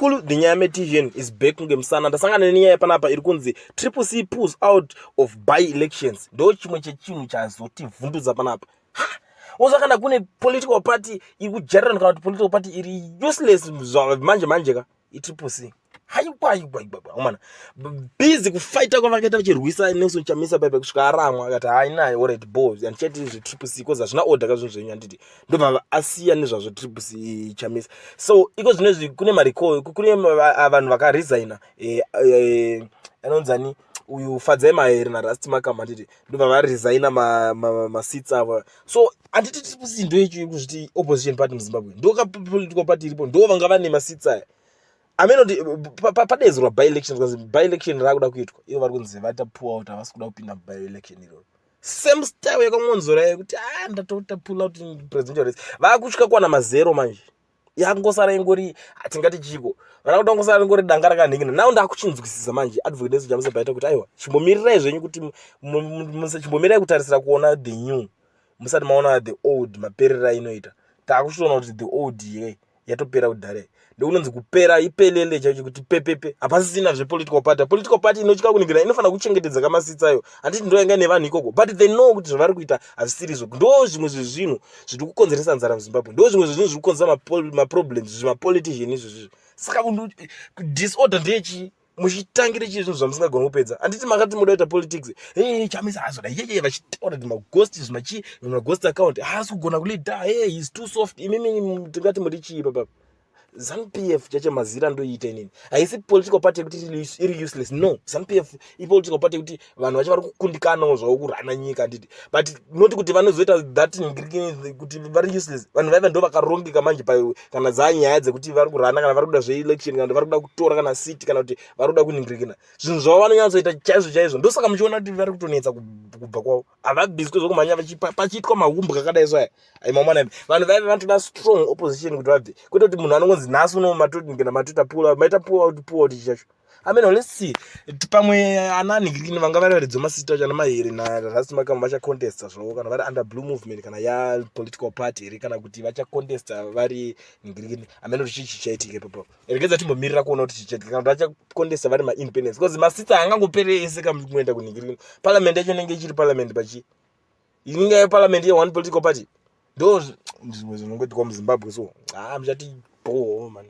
chikuru the nyaya TVN is back ngemsana ndasangana nenyaya panapa iri kunzi CCC pulls out of by-elections. Ndo chimwe chechinhu chazoti vhundudza panapa. Kana kune political party iri kujarirana kana kuti political party iri useless manje ka i-CCC. Umana busy kufighta kwavakaita vachirwisa Nelson Chamisa bebe kusvika aramwa akati haina already balls and chat is CCC cause hazvina order kazvinhu zvenyu handiti ndobva asiya nezvazvo CCC Chamisa. So iko zvinezvi kune mariko kune vanhu vakaresigna anonzani uyu Fadzai Mahere naRusty Makamba handiti ndobva varesigna maseats avo. So handiti CCC ndoicho kuzviti opposition party muZimbabwe ndoka political party iripo ndo vanga vane maseats aya. Padezwa by-election because by-election rakuda kuitwa ivo vari kunzi pull out havasi kuda kupinda by-election iroro same style yakamonzora yekuti ndatota pull out presidential race vakutya kuwana mazero manje yakangosara ingori hatingati chiko vanakuda kungosara ingori danga rakanhingina nao ndakuchinzwisisa manje advocate Nelson Chamisa baita kuti aiwa chimbomirirai zvenyu kuti chimbomirirai kutarisira kuona the new musati maona the old maperera inoita takuchiona kuti the old yatopera kudhare ndokunonzi kupera ipelele chacho kuti pepepe hapasisina zvepolitical party inotya kuningira inofana kuchengetedza kamasitsa ayo handiti ndo yanga nevanhu ikoko but they know kuti zvavari kuita hazvisirizo ndo zvimwe zvezvinhu zviri kukonzeresa nzara muZimbabwe ndo zvimwe zvezvinhu zviri kukonzera maproblems zvimapolitician izvozvizvo saka disorder ndechi muchitangire chii zvinhu zvamusingagona kupedza handiti makati muda kuita politics Chamisa hazoda yeye vachitaura kuti maghost zvimachii maghost account haasi kugona kulida he's too soft imimi tingati muri chii papapa ZANU-PF chache mazira ndoiita inini haisi political party yekuti iri useless no ZANU-PF ipolitical party yekuti vanhu vacho vari kukundikana zvavo kurana nyika handiti but noti kuti vanozoita that kuti vari useless vanhu vaiva ndo vakarongeka manje kana dzanyaya dzekuti vari kurana kana vari kuda zveelection kana vari kuda kutora kana city kana kuti vari kuda kuningirikana zvinhu zvavo vanonyatsoita chaizvo ndosaka muchiona kuti vari kutonetsa kubva kwavo havabviswe zvokumhanya pachiitwa mahumbu kakadai so aya aimamana vanhu vaiva vanotoda strong opposition kuti vabve kwete kuti munhu anongonzi nhasi uno matota maita pull out chacho. Let's see pamwe ananhingirikini vanga vari varidzi masita chana Mahere naRusty Makamba vachacontesta zvavo kana vari under blue movement kana ya political party here kana kuti vachacontesta vari nhingirikini amene kuti chichi chaitika ipapo regedza timbomirira kuona kuti chichaitika kana kuti vachacontesta vari maindependence because masita angangopere ese kamuenda kunhingirikini parliament yacho inenge ichiri parliament pachi inenge parliament ye one political party ndo zvimwe zvinongoitika muZimbabwe so muchati man